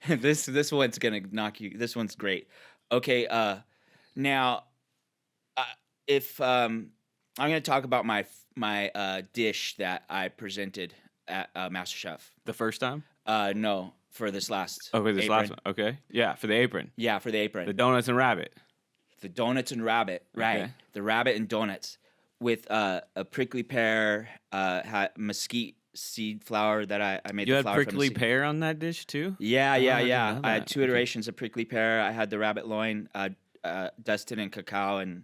this one's gonna knock you. This one's great. Okay. Now, uh, if I'm gonna talk about my dish that I presented at MasterChef. The first time? No, for this last. Okay, this apron. last one. Okay. Yeah, for the apron. Yeah, for the apron. The donuts and rabbit. The donuts and rabbit, right? Okay. The rabbit and donuts with a prickly pear, mesquite seed flour that I made. You the had flour from the prickly seed. pear on that dish too? Yeah. I didn't know I had that. two iterations of prickly pear. I had the rabbit loin, dusted in cacao and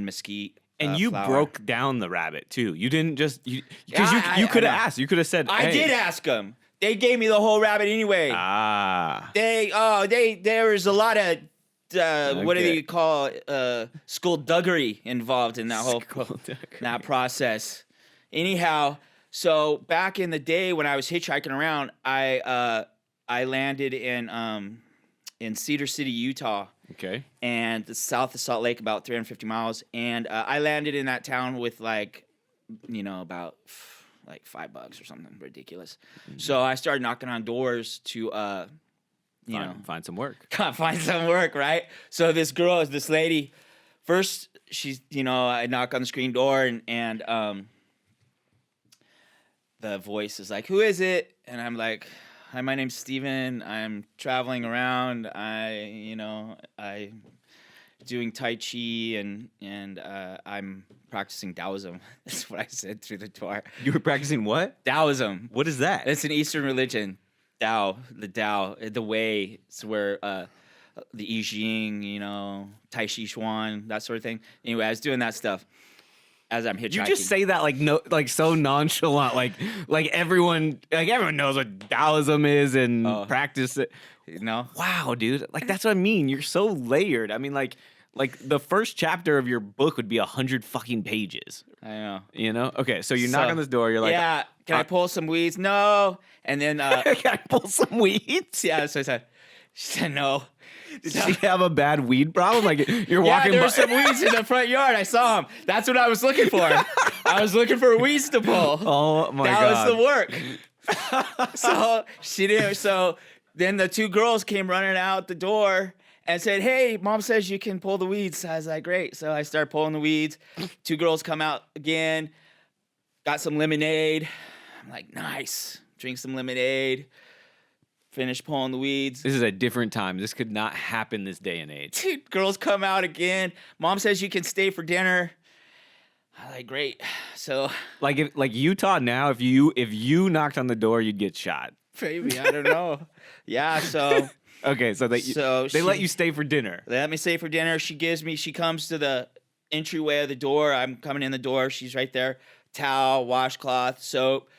mesquite. And you flour. broke down the rabbit too. You didn't just because Yeah, you I could have know. asked. You could have said, I hey. did ask them. They gave me the whole rabbit anyway. Ah. There was a lot of what do Okay. they call skullduggery involved in that whole that process. Anyhow, so back in the day when I was hitchhiking around, I landed in Cedar City, Utah, Okay. and the south of Salt Lake, about 350 miles, and I landed in that town with about like $5 or something ridiculous. So I started knocking on doors to Find some work. find some work, right? So this lady, first she's I knock on the screen door and the voice is like, "Who is it?" And I'm like, "Hi, my name's Steven. I'm traveling around. I doing Tai Chi and I'm practicing Taoism." That's what I said through the door. You were practicing what? Taoism. What is that? It's an Eastern religion. The Tao, the way. It's where the I Ching, Tai Chi Chuan, that sort of thing. Anyway, I was doing that stuff as I'm hitchhiking. You just say that like so nonchalant, like everyone knows what Taoism is and practice it. Wow, dude, like that's what I mean. You're so layered. I mean, like the first chapter of your book would be 100 fucking pages. I know. Okay, so you knock on this door. You're like, yeah, can I pull some weeds? No. And then, can I pull some weeds? yeah, so I said, she said no. Did she have a bad weed problem? Like you're walking. Yeah, there by- were some weeds in the front yard. I saw them. That's what I was looking for. I was looking for weeds to pull. Oh my that god, was the work. So she didn't. So then the two girls came running out the door and said, "Hey, mom says you can pull the weeds." I was like, "Great." So I started pulling the weeds. Two girls come out again. Got some lemonade. I'm like, nice. Drink some lemonade. Finish pulling the weeds. This is a different time. This could not happen this day and age. Dude, girls come out again. Mom says you can stay for dinner. I'm like, great. So Like Utah now, if you knocked on the door, you'd get shot. maybe, I don't know. Yeah, so Okay, so they let you stay for dinner. they let me stay for dinner. She comes to the entryway of the door. I'm coming in the door. She's right there. Towel, washcloth, soap.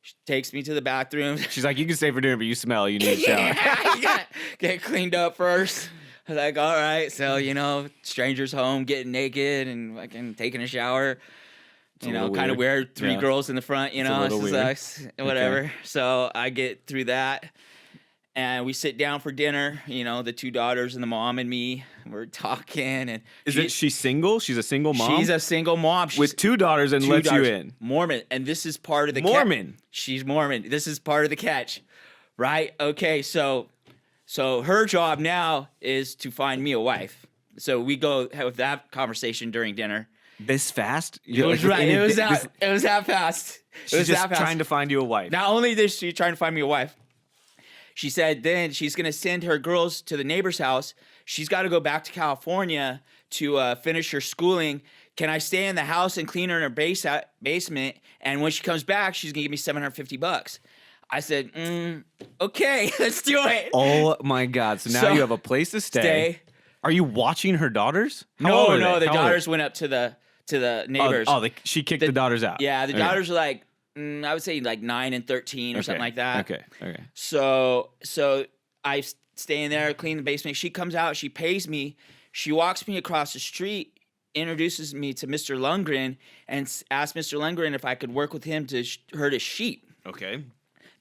She takes me to the bathroom. She's like, you can stay for dinner, but you smell. You need a shower. You gotta get cleaned up first. I was like, all right. So, strangers home, getting naked and fucking taking a shower. Kind of weird. weird. Three Yeah. girls in the front, It's a little weird. whatever. Okay. So I get through that. And we sit down for dinner, the two daughters and the mom and me. We're talking. And Is she single? She's a single mom? She's a single mom. She's with two daughters and two lets daughters. you in. Mormon. And this is part of the Mormon? She's Mormon. This is part of the catch. Right? Okay, so her job now is to find me a wife. So we go have that conversation during dinner. This fast? It was right. It was that fast. She's just trying to find you a wife. Not only is she trying to find me a wife, she said then she's going to send her girls to the neighbor's house. She's got to go back to California to finish her schooling. Can I stay in the house and clean her in her basement? And when she comes back, she's going to give me $750. I said, okay, let's do it. Oh my God. So now you have a place to stay. Are you watching her daughters? No, the daughters went up to the neighbors. She kicked the daughters out. Yeah, the daughters are like, I would say like 9 and 13 or something like that. Okay. So I stay in there, clean the basement. She comes out, she pays me. She walks me across the street, introduces me to Mr. Lundgren, and asks Mr. Lundgren if I could work with him to herd his sheep. Okay.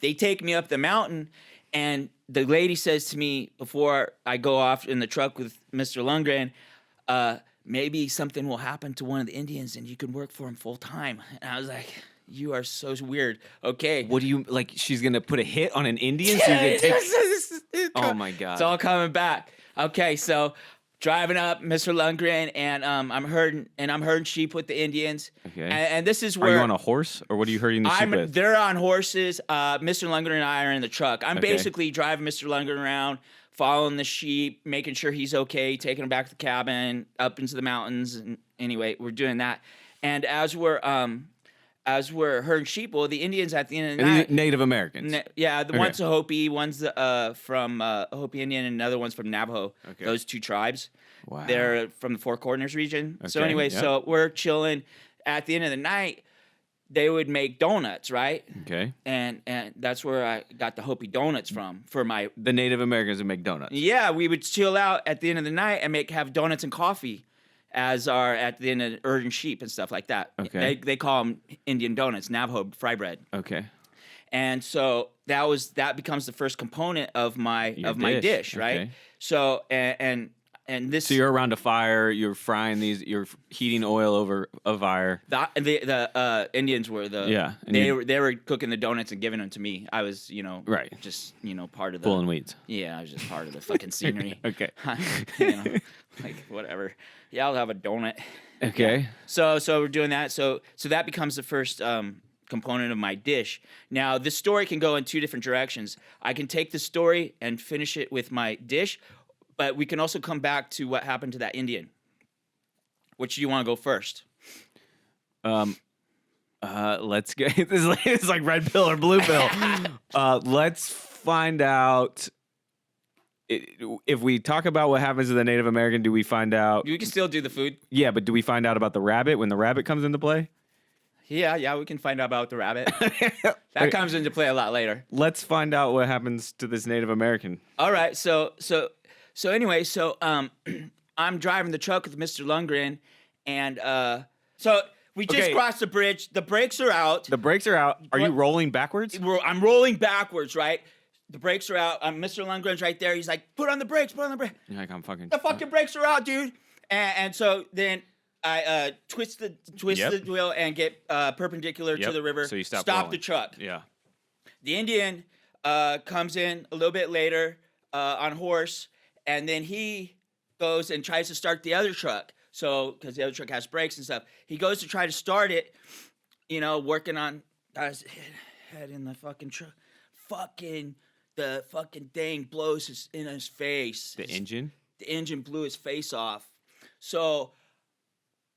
They take me up the mountain, and the lady says to me before I go off in the truck with Mr. Lundgren, maybe something will happen to one of the Indians and you can work for him full time. And I was like, You are so weird. Okay. What do you like? She's gonna put a hit on an Indian, so you can take. Oh my god! It's all coming back. Okay, so driving up, Mr. Lundgren, and I'm herding sheep with the Indians. Okay. And this is where are you on a horse, or what are you herding the sheep with? They're on horses. Mr. Lundgren and I are in the truck. I'm basically driving Mr. Lundgren around, following the sheep, making sure he's okay, taking him back to the cabin, up into the mountains. And anyway, we're doing that. And as we're herding sheep, well, the Indians at the end of the night, Native Americans. One's a Hopi, one's from a Hopi Indian, and another one's from Navajo. Okay. Those two tribes. Wow. They're from the Four Corners region. Okay. So anyway, so we're chilling. At the end of the night, they would make donuts, right? Okay. And that's where I got the Hopi donuts from for my. The Native Americans would make donuts. Yeah, we would chill out at the end of the night and have donuts and coffee. As are at the end of herding sheep and stuff like that. Okay. They call them Indian donuts, Navajo fry bread. Okay. And so that becomes the first component of my dish, right? Okay. So and this. So you're around a fire. You're frying these. You're heating oil over a fire. The Indians were they were cooking the donuts and giving them to me. I was right, just part of the pulling weeds. Yeah, I was just part of the fucking scenery. Okay. Like whatever. Yeah, I'll have a donut. Okay. Yeah. So we're doing that. So that becomes the first component of my dish. Now, this story can go in two different directions. I can take the story and finish it with my dish, but we can also come back to what happened to that Indian. Which do you want to go first? Let's go. It's like red pill or blue pill. Let's find out. If we talk about what happens to the Native American, do we find out? You can still do the food. Yeah, but do we find out about the rabbit when the rabbit comes into play? Yeah, we can find out about the rabbit. That comes into play a lot later. Let's find out what happens to this Native American. All right, so anyway, I'm driving the truck with Mr. Lundgren, and so we just crossed the bridge. The brakes are out. Are you rolling backwards? I'm rolling backwards, right? The brakes are out. Mr. Lundgren's right there. He's like, put on the brakes. You're like, the fucking brakes are out, dude. And so then I twist the wheel and get perpendicular to the river. So you stop the truck. Yeah. The Indian comes in a little bit later on horse, and then he goes and tries to start the other truck. So because the other truck has brakes and stuff, he goes to try to start it. Working on his head in the fucking truck. The fucking thing blows in his face. The engine? The engine blew his face off. So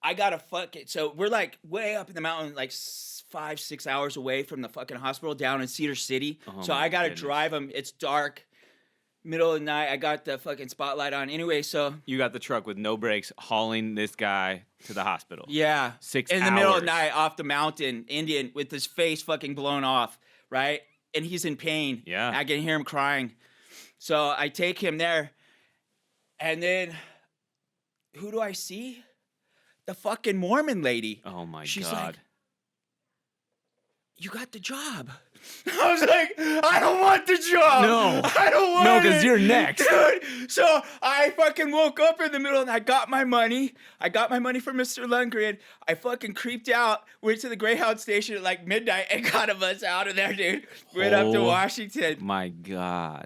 I gotta so we're like way up in the mountain, like 5-6 hours away from the fucking hospital down in Cedar City. So I gotta drive him. It's dark, middle of the night. I got the fucking spotlight on. Anyway, so you got the truck with no brakes hauling this guy to the hospital. Yeah. 6 hours. In the middle of the night off the mountain, Indian with his face fucking blown off, right? And he's in pain. Yeah. I can hear him crying. So I take him there. And then who do I see? The fucking Mormon lady. Oh my God. She's like, you got the job. I was like, I don't want the job. No. I don't want it. No, because you're next. Dude. So I fucking woke up in the middle and I got my money. I got my money from Mr. Lundgren. I fucking creeped out, went to the Greyhound station at like midnight and got a bus out of there, dude. Went up to Washington. My God.